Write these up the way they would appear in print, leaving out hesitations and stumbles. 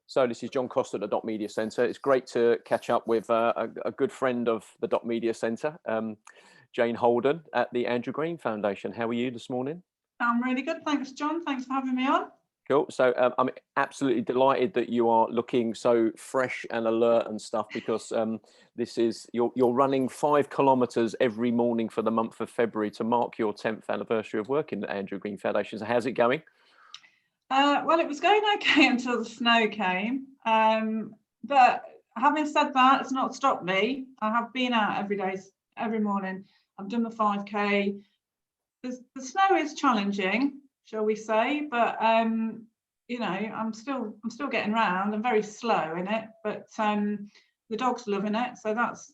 So this is John Costa at the Dot Media Centre. It's great to catch up with a good friend of the Dot Media Centre, Jane Holden at the Andrew Green Foundation. How are you this morning? I'm really good. Thanks, John. Thanks for having me on. Cool. So I'm absolutely delighted that you are looking so fresh and alert and stuff, because this is you're running 5 kilometres every morning for the month of February to mark your 10th anniversary of working at Andrew Green Foundation. So how's it going? Well, it was going okay until the snow came. But having said that, it's not stopped me. I have been out every morning. I've done the 5K. The snow is challenging, shall we say, but you know, I'm still getting round. I'm very slow in it, but the dog's loving it, so that's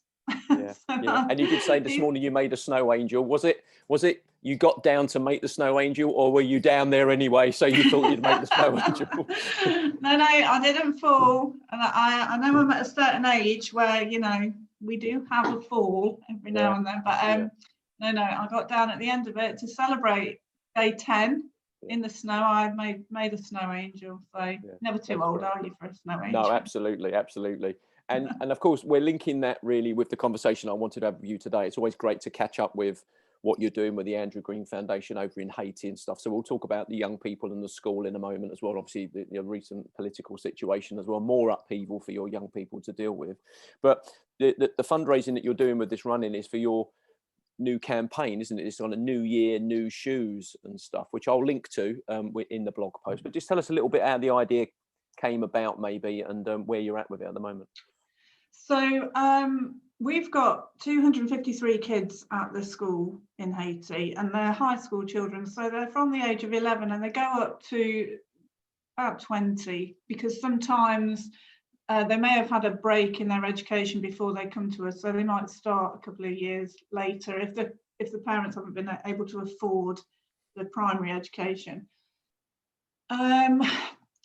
yeah. And you did say this morning you made a snow angel. Was it you got down to make the snow angel, or were you down there anyway, so you thought you'd make the snow angel? No, I didn't fall, and I know I'm at a certain age where, you know, we do have a fall every now and then, but no, I got down at the end of it to celebrate day 10 in the snow. I made a snow angel, so never too old, are you, for a snow angel? No, absolutely. And of course, we're linking that really with the conversation I wanted to have with you today. It's always great to catch up with what you're doing with the Andrew Green Foundation over in Haiti and stuff. So we'll talk about the young people and the school in a moment as well. Obviously, the recent political situation as well, more upheaval for your young people to deal with. But the fundraising that you're doing with this running is for your new campaign, isn't it? It's on a new year, new shoes and stuff, which I'll link to in the blog post. But just tell us a little bit how the idea came about, maybe, and where you're at with it at the moment. So we've got 253 kids at the school in Haiti, and they're high school children. So they're from the age of 11 and they go up to about 20, because sometimes they may have had a break in their education before they come to us. So they might start a couple of years later if the parents haven't been able to afford the primary education.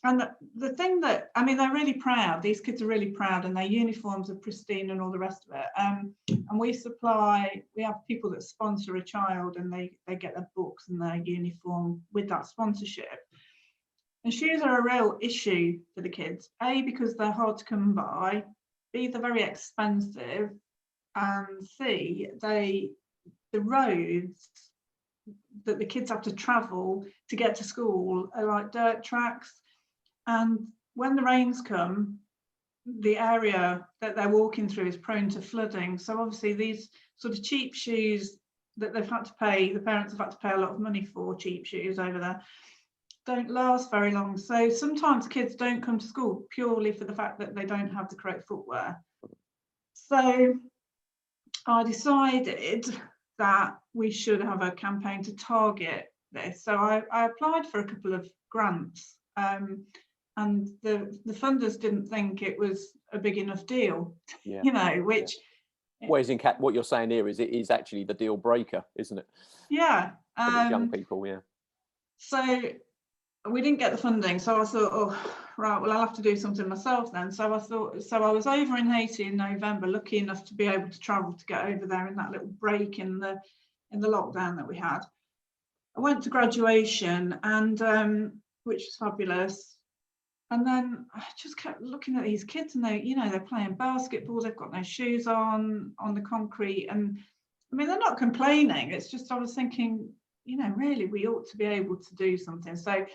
And the thing that, I mean, they're really proud. These kids are really proud, and their uniforms are pristine and all the rest of it. And we have people that sponsor a child, and they get their books and their uniform with that sponsorship. And shoes are a real issue for the kids, A, because they're hard to come by, B, they're very expensive, and C, the roads that the kids have to travel to get to school are like dirt tracks. And when the rains come, the area that they're walking through is prone to flooding. So obviously these sort of cheap shoes that they've had to pay, the parents have had to pay a lot of money for cheap shoes over there, don't last very long. So sometimes kids don't come to school purely for the fact that they don't have the correct footwear. So I decided that we should have a campaign to target this. So I applied for a couple of grants. And the funders didn't think it was a big enough deal, you know, which... Whereas what you're saying here is it is actually the deal breaker, isn't it? Yeah. For these young people, So we didn't get the funding. So I thought, oh, right, well, I'll have to do something myself then. So I was over in Haiti in November, lucky enough to be able to travel to get over there in that little break in the lockdown that we had. I went to graduation, and which was fabulous. And then I just kept looking at these kids, and they're playing basketball. They've got no shoes on the concrete, and I mean, they're not complaining. It's just, I was thinking, you know, really, we ought to be able to do something. So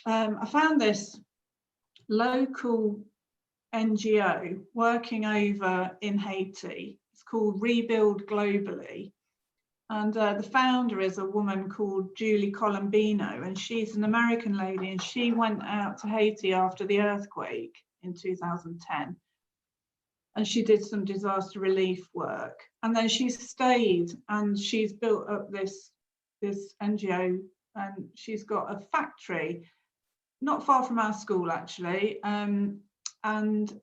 I found this local NGO working over in Haiti. It's called Rebuild Globally. And the founder is a woman called Julie Colombino, and she's an American lady, and she went out to Haiti after the earthquake in 2010. And she did some disaster relief work. And then she stayed, and she's built up this NGO, and she's got a factory not far from our school, actually. And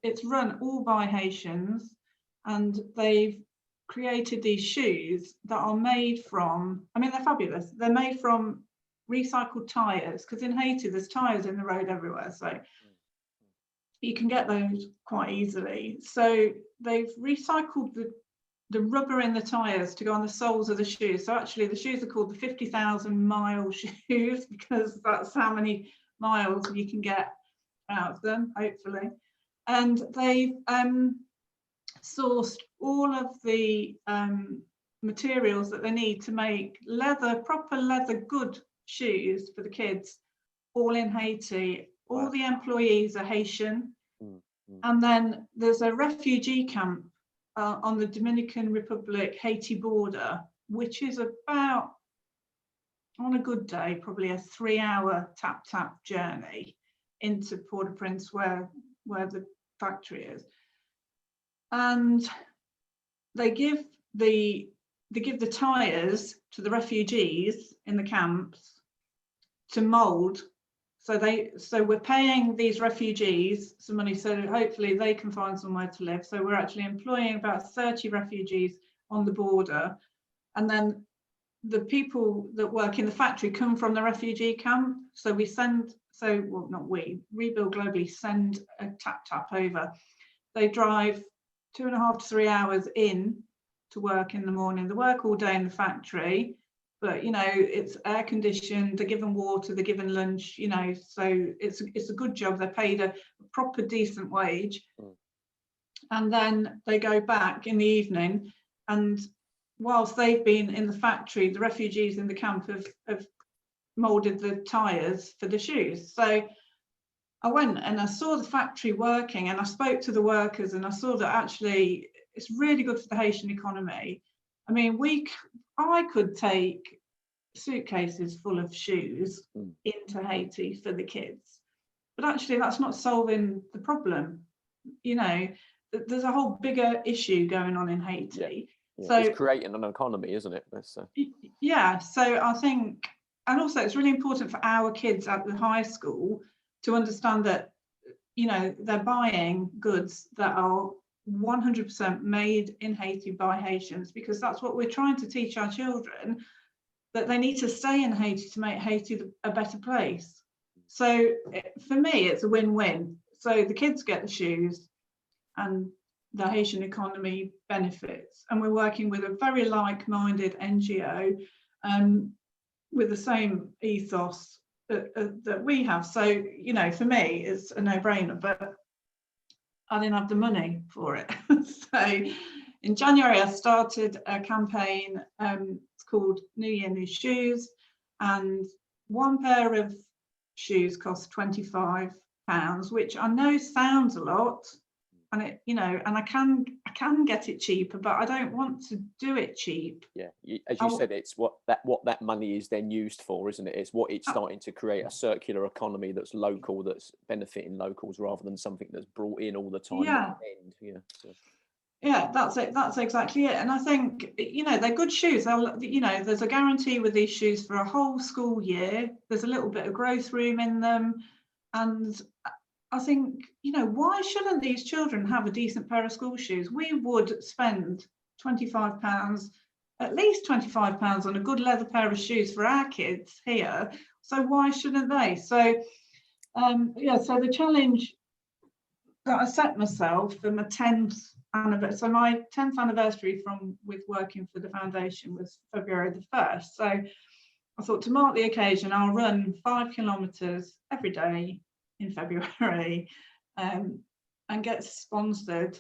it's run all by Haitians, and they've created these shoes that are made from, I mean, they're fabulous. They're made from recycled tires, because in Haiti there's tires in the road everywhere, so you can get those quite easily. So they've recycled the rubber in the tires to go on the soles of the shoes. So actually the shoes are called the 50,000 mile shoes, because that's how many miles you can get out of them, hopefully. And they've sourced all of the materials that they need to make proper leather good shoes for the kids, all in Haiti. All the employees are Haitian. And then there's a refugee camp on the Dominican Republic Haiti border, which is about, on a good day, probably a 3-hour tap journey into Port-au-Prince, where the factory is. And they give the tires to the refugees in the camps to mold. So we're paying these refugees some money, so hopefully they can find somewhere to live. So we're actually employing about 30 refugees on the border, and then the people that work in the factory come from the refugee camp. So Rebuild Globally send a tap over. They drive 2.5 to 3 hours in to work in the morning. They work all day in the factory, but it's air conditioned. They're given water. They're given lunch. So it's a good job. They're paid a proper decent wage, and then they go back in the evening. And whilst they've been in the factory, the refugees in the camp have molded the tires for the shoes. So I went and I saw the factory working, and I spoke to the workers, and I saw that actually it's really good for the Haitian economy. I mean, I could take suitcases full of shoes into Haiti for the kids, but actually that's not solving the problem. There's a whole bigger issue going on in Haiti. Yeah. So it's creating an economy, isn't it? Yeah, so I think, and also it's really important for our kids at the high school to understand that they're buying goods that are 100% made in Haiti by Haitians, because that's what we're trying to teach our children, that they need to stay in Haiti to make Haiti a better place. So for me, it's a win-win. So the kids get the shoes and the Haitian economy benefits. And we're working with a very like-minded NGO with the same ethos that we have. So, for me, it's a no-brainer, but I didn't have the money for it. So in January, I started a campaign. It's called New Year, New Shoes. And one pair of shoes costs £25, which I know sounds a lot. And and I can get it cheaper, but I don't want to do it cheap. Yeah, as you said, it's what that money is then used for, isn't it? It's what it's starting to create, a circular economy that's local, that's benefiting locals, rather than something that's brought in all the time. Yeah, that's it. That's exactly it. And I think they're good shoes. There's a guarantee with these shoes for a whole school year. There's a little bit of growth room in them, and I think, why shouldn't these children have a decent pair of school shoes? We would spend £25, at least £25 on a good leather pair of shoes for our kids here. So why shouldn't they? So, so the challenge that I set myself for my 10th anniversary, so my 10th anniversary with working for the foundation was February the 1st. So I thought, to mark the occasion, I'll run 5 kilometres every day in February, and get sponsored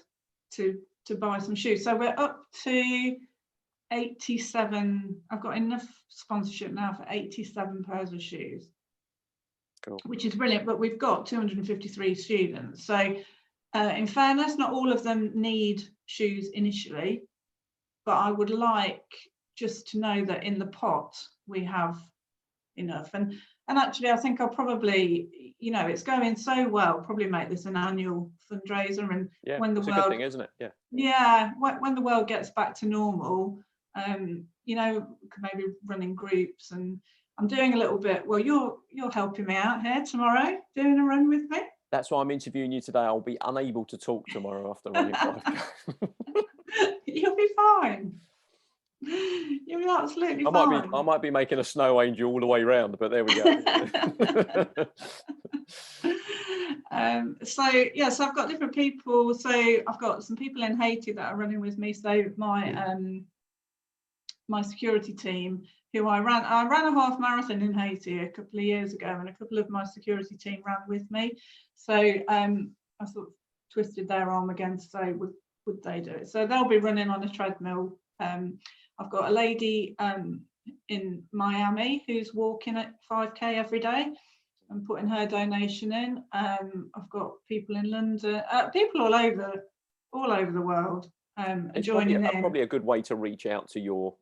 to buy some shoes. So we're up to 87. I've got enough sponsorship now for 87 pairs of shoes. Cool. Which is brilliant, but we've got 253 students. So in fairness, not all of them need shoes initially, but I would like just to know that in the pot we have enough. And actually, I think I'll probably, it's going so well, probably make this an annual fundraiser. And when the world, a good thing, isn't it? When the world gets back to normal, maybe running groups. And I'm doing a little bit. Well, you're helping me out here tomorrow, doing a run with me. That's why I'm interviewing you today. I'll be unable to talk tomorrow after running 5K. You'll be fine. You're absolutely fine. I might be making a snow angel all the way round, but there we go. So I've got different people. So I've got some people in Haiti that are running with me. So my security team who I ran a half marathon in Haiti a couple of years ago, and a couple of my security team ran with me. So I sort of twisted their arm again to say, would they do it? So they'll be running on a treadmill. I've got a lady in Miami who's walking at 5K every day and putting her donation in. I've got people in London, people all over the world joining in. Probably a good way to reach out to your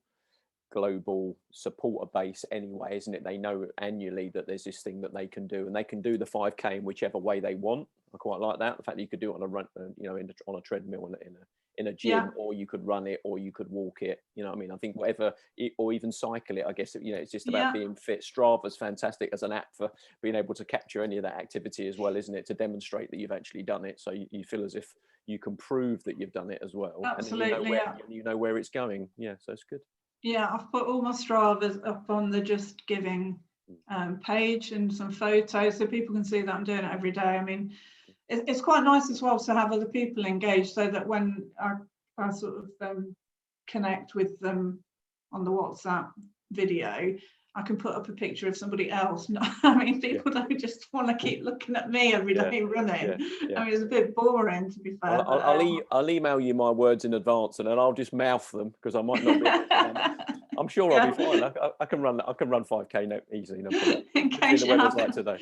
global supporter base anyway, isn't it? They know annually that there's this thing that they can do, and they can do the 5K in whichever way they want. I quite like that, the fact that you could do it on a run, on a treadmill in a gym, yeah. Or you could run it, or you could walk it, you know what I mean? I think whatever, or even cycle it, I guess, it's just about being fit. Strava's fantastic as an app for being able to capture any of that activity as well, isn't it, to demonstrate that you've actually done it, so you feel as if you can prove that you've done it as well. Absolutely. And you know where it's going. Yeah, so it's good. Yeah, I've put all my Stravas up on the Just Giving page, and some photos so people can see that I'm doing it every day. I mean, it's quite nice as well to have other people engaged, so that when I sort of connect with them on the WhatsApp video, I can put up a picture of somebody else. I mean, people don't just want to keep looking at me every day running. I mean, it's a bit boring, to be fair. I'll email you my words in advance, and then I'll just mouth them, because I might not be. I'm sure I'll be fine. I can run 5K easily. No problem. In case the weather's like today.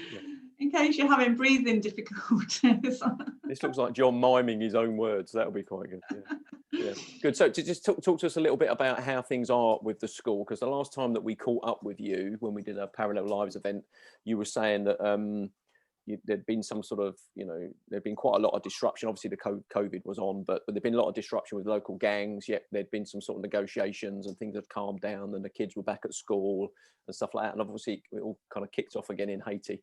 In case you're having breathing difficulties. This looks like John miming his own words. That'll be quite good. Yeah. Good. So to just talk to us a little bit about how things are with the school, because the last time that we caught up with you, when we did a Parallel Lives event, you were saying that there'd been some sort of, there'd been quite a lot of disruption. Obviously the COVID was on, but there'd been a lot of disruption with local gangs. Yet there'd been some sort of negotiations, and things had calmed down, and the kids were back at school and stuff like that. And obviously it all kind of kicked off again in Haiti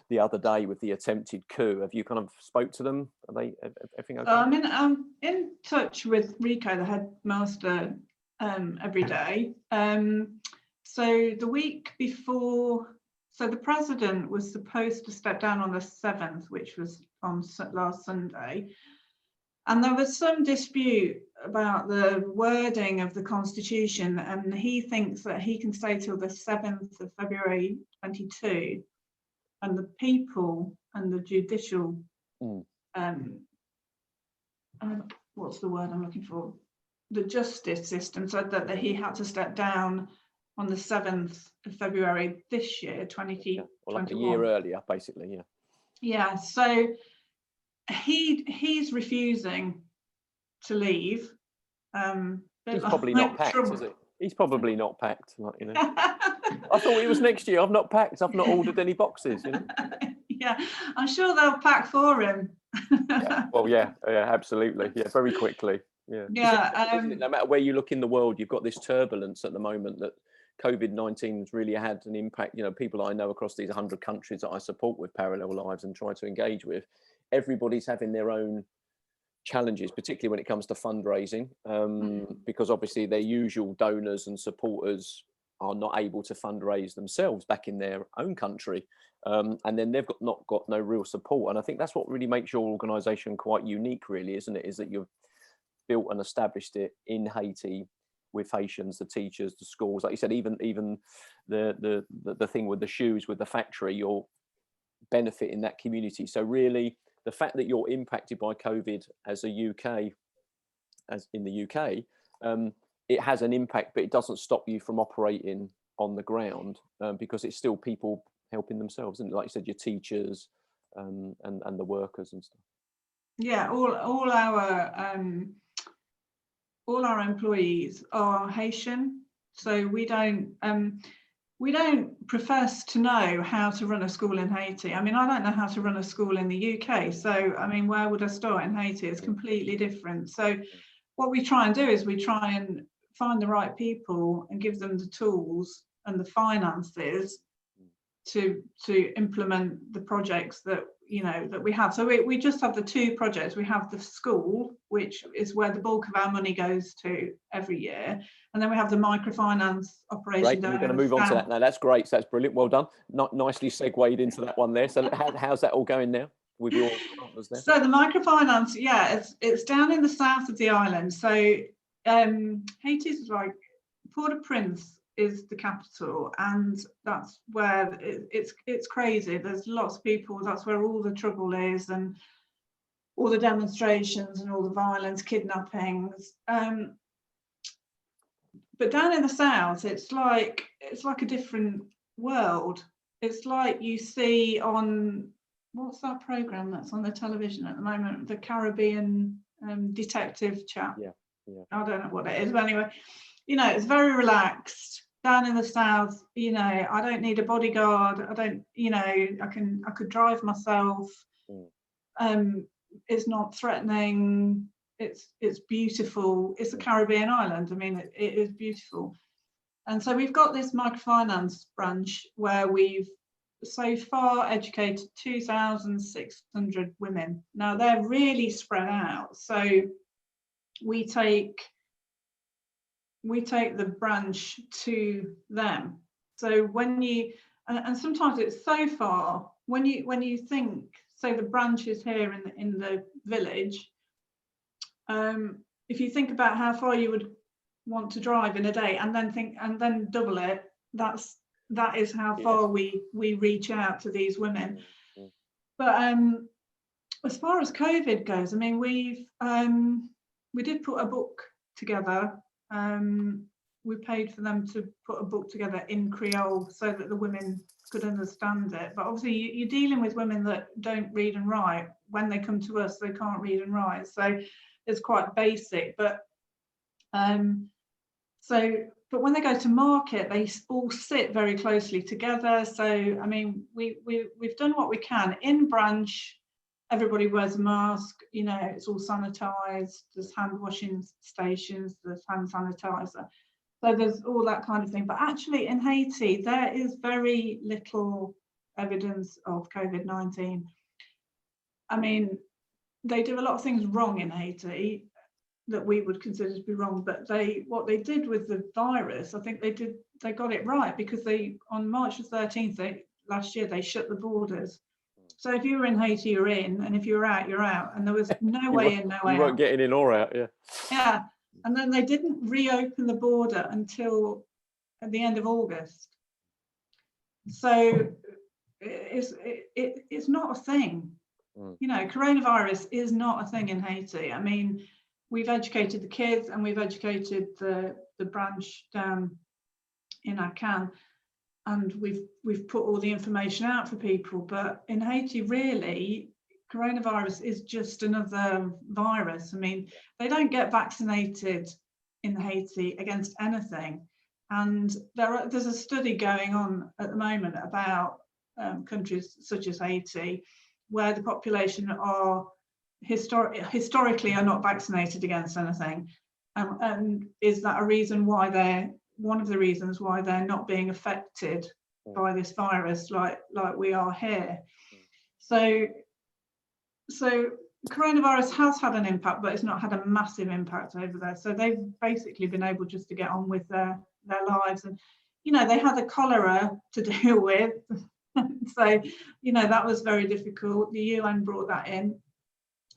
the other day with the attempted coup. Have you kind of spoke to them? Are they everything okay? I'm in touch with Rico, the headmaster, every day. So the week before. So the president was supposed to step down on the 7th, which was on last Sunday. And there was some dispute about the wording of the Constitution, and he thinks that he can stay till the 7th of February 22. And the people and the judicial, what's the word I'm looking for? The justice system said that he had to step down on the 7th of February this year, 2021. Well, like a year earlier, basically, yeah. Yeah, so he's refusing to leave. He's probably not packed, is it? He's probably not packed, I thought it was next year. I've not packed. I've not ordered any boxes, Yeah, I'm sure they'll pack for him. Well, yeah, absolutely. Yeah, very quickly. Yeah. No matter where you look in the world, you've got this turbulence at the moment that COVID-19 has really had an impact. People I know across these 100 countries that I support with Parallel Lives and try to engage with, everybody's having their own challenges, particularly when it comes to fundraising, because obviously their usual donors and supporters are not able to fundraise themselves back in their own country, and then they've not got no real support. And I think that's what really makes your organisation quite unique, really, isn't it? Is that you've built and established it in Haiti with Haitians, the teachers, the schools, like you said, even the thing with the shoes, with the factory, you're benefiting that community. So really, the fact that you're impacted by COVID as in the UK, it has an impact, but it doesn't stop you from operating on the ground, because it's still people helping themselves, and like you said, your teachers and the workers and stuff. Yeah, all our employees are Haitian, so we don't profess to know how to run a school in Haiti. I mean, I don't know how to run a school in the UK, so I mean, where would I start in Haiti? It's completely different. So what we try and do is we try and find the right people and give them the tools and the finances to implement the projects that that we have. So we just have the two projects. We have the school, which is where the bulk of our money goes to every year, and then we have the microfinance operation. Right, we're going to move on to that now. That's great. So that's brilliant. Well done. Not nicely segued into that one there. So how's that all going now with your partners there? So the microfinance, it's down in the south of the island. So Haiti's like Port-au-Prince is the capital, and that's where it's crazy. There's lots of people. That's where all the trouble is, and all the demonstrations and all the violence, kidnappings. But down in the south, it's like a different world. It's like you see on, what's that program that's on the television at the moment, the Caribbean detective chap. Yeah. I don't know what it is, but anyway, it's very relaxed down in the south. I don't need a bodyguard. I don't, I could drive myself. It's not threatening. It's beautiful. It's a Caribbean island. I mean, it is beautiful. And so we've got this microfinance branch where we've so far educated 2,600 women. Now they're really spread out. So we take the branch to them. So when you, and sometimes it's so far, when you think, so the branch is here in the village, if you think about how far you would want to drive in a day, and then double it, that is how far we reach out to these women. But as far as COVID goes, I mean, we did put a book together. We paid for them to put a book together in Creole so that the women could understand it. But obviously you're dealing with women that don't read and write. When they come to us, they can't read and write. So it's quite basic. But but when they go to market, they all sit very closely together. So, I mean, we've done what we can. In branch, everybody wears a mask, it's all sanitized, there's hand washing stations, there's hand sanitizer. So there's all that kind of thing. But actually in Haiti, there is very little evidence of COVID-19. I mean, they do a lot of things wrong in Haiti that we would consider to be wrong, but what they did with the virus, I think they got it right, because on March the 13th last year, they shut the borders. So if you were in Haiti, you're in, and if you were out, you're out, and there was no way in, no way out. You weren't getting in or out, yeah. Yeah, and then they didn't reopen the border until at the end of August. So it's not a thing. Coronavirus is not a thing in Haiti. I mean, we've educated the kids, and we've educated the branch down in Akan, and we've put all the information out for people. But in Haiti, really, coronavirus is just another virus. I mean, they don't get vaccinated in Haiti against anything. And there's a study going on at the moment about countries such as Haiti, where the population are historically are not vaccinated against anything, and is that a reason why one of the reasons why they're not being affected by this virus like we are here. So coronavirus has had an impact, but it's not had a massive impact over there. So they've basically been able just to get on with their lives, and they had the cholera to deal with. So that was very difficult. The UN brought that in.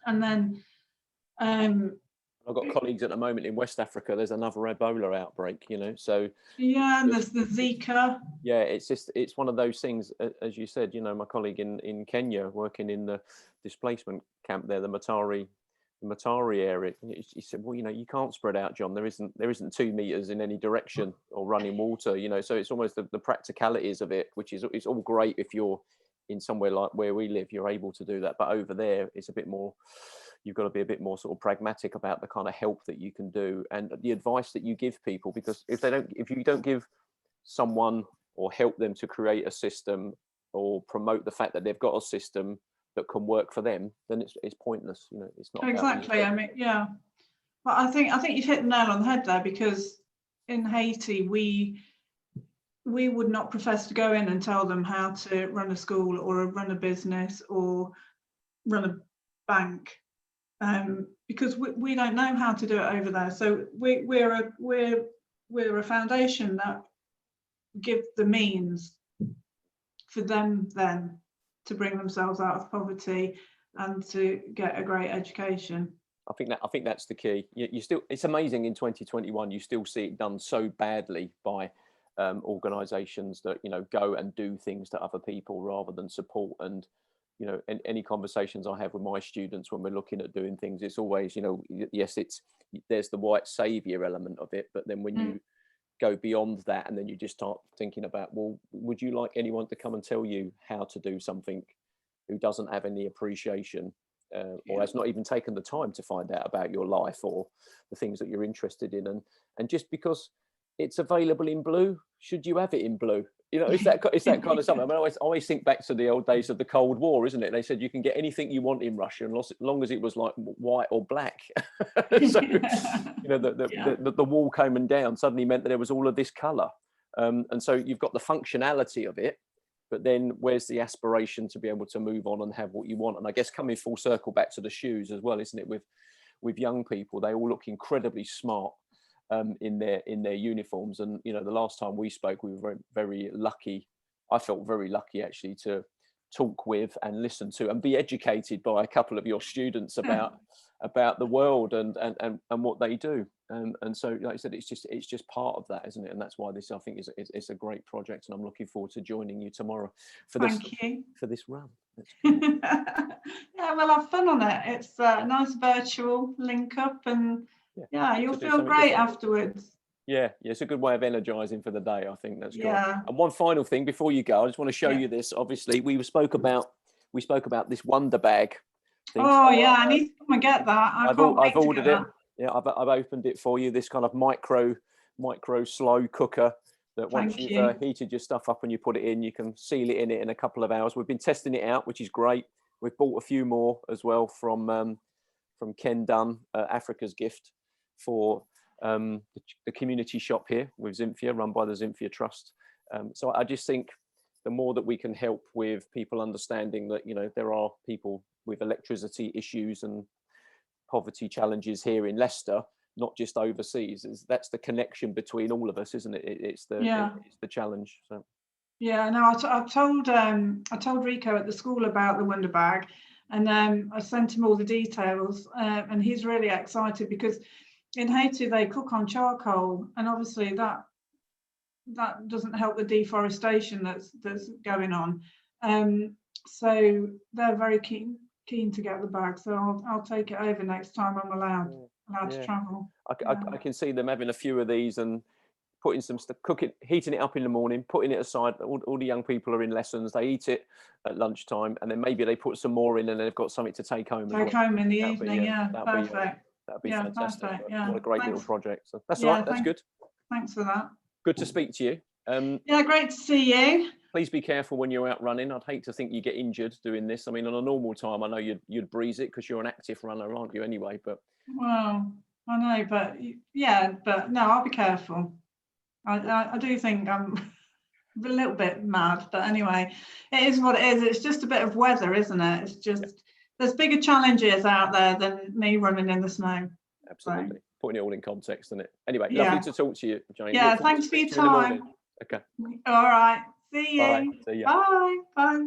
And then I've got colleagues at the moment in West Africa. There's another Ebola outbreak, so yeah, there's the Zika. Yeah, it's one of those things, as you said. My colleague in Kenya, working in the displacement camp there, the Matari area, he said, well, you can't spread out, John. There isn't 2 meters in any direction or running water, so it's almost the practicalities of it, which is, it's all great if you're in somewhere like where we live, you're able to do that. But over there, it's a bit more, you've got to be a bit more sort of pragmatic about the kind of help that you can do and the advice that you give people, because if you don't give someone or help them to create a system or promote the fact that they've got a system that can work for them, then it's pointless. It's not exactly. I mean, yeah, but I think you've hit the nail on the head there, because in Haiti we would not profess to go in and tell them how to run a school or run a business or run a bank, because we don't know how to do it over there. So we're a foundation that give the means for them then to bring themselves out of poverty and to get a great education. I think that's the key. You still, it's amazing in 2021 you still see it done so badly by organisations that, you know, go and do things to other people rather than support. And you know, any conversations I have with my students when we're looking at doing things, it's always, you know, yes, there's the white saviour element of it, but then when you go beyond that, and then you just start thinking about, well, would you like anyone to come and tell you how to do something who doesn't have any appreciation, or has not even taken the time to find out about your life or the things that you're interested in? And just because it's available in blue, should you have it in blue? You know, it's that kind of something. I mean, I always think back to the old days of the Cold War, isn't it? They said you can get anything you want in Russia, as long as it was like white or black. So, you know, the wall coming down suddenly meant that there was all of this colour, and so you've got the functionality of it, but then where's the aspiration to be able to move on and have what you want? And I guess coming full circle back to the shoes as well, isn't it? With young people, they all look incredibly smart in their uniforms. And you know, the last time we spoke, we were very, very lucky. I felt very lucky actually to talk with and listen to and be educated by a couple of your students about the world and what they do. And so, like I said, it's just part of that, isn't it? And that's why this, I think, is a great project, and I'm looking forward to joining you tomorrow for this run. Cool. Yeah, we'll have fun on it. It's a nice virtual link up, and you'll feel great afterwards. Yeah, it's a good way of energizing for the day. I think that's great. And one final thing before you go, I just want to show you this. Obviously, we spoke about this Wonder Bag thing. Oh yeah, I need to come and get that. I've ordered it. Yeah, I've opened it for you. This kind of micro slow cooker that once you've heated your stuff up and you put it in, you can seal it in a couple of hours. We've been testing it out, which is great. We've bought a few more as well from Ken Dunn, Africa's Gift, for the community shop here with Zinfia, run by the Zinfia Trust. So I just think the more that we can help with people understanding that, you know, there are people with electricity issues and poverty challenges here in Leicester, not just overseas. That's the connection between all of us, isn't it? It's the challenge. So yeah, no, I told Rico at the school about the Wonder Bag, and I sent him all the details, and he's really excited because in Haiti they cook on charcoal, and obviously that doesn't help the deforestation that's going on. So they're very keen to get the bag. So I'll take it over next time I'm allowed to travel. I can see them having a few of these and putting some stuff, heating it up in the morning, putting it aside. All the young people are in lessons. They eat it at lunchtime, and then maybe they put some more in, and they've got something to take home. Home in the evening. Perfect. That'd be fantastic. Perfect. What a great little project. So that's all right. That's good. Thanks for that. Good to speak to you. Great to see you. Please be careful when you're out running. I'd hate to think you get injured doing this. I mean, on a normal time, I know you'd breeze it because you're an active runner, aren't you? Anyway, but well, I know, but no, I'll be careful. I do think I'm a little bit mad, but anyway, it is what it is. It's just a bit of weather, isn't it? It's just there's bigger challenges out there than me running in the snow. Absolutely. So. Putting it all in context, isn't it? Anyway, lovely to talk to you, Jane. Yeah, thanks for your time. Okay. All right. See you. Bye. See you. Bye. Bye.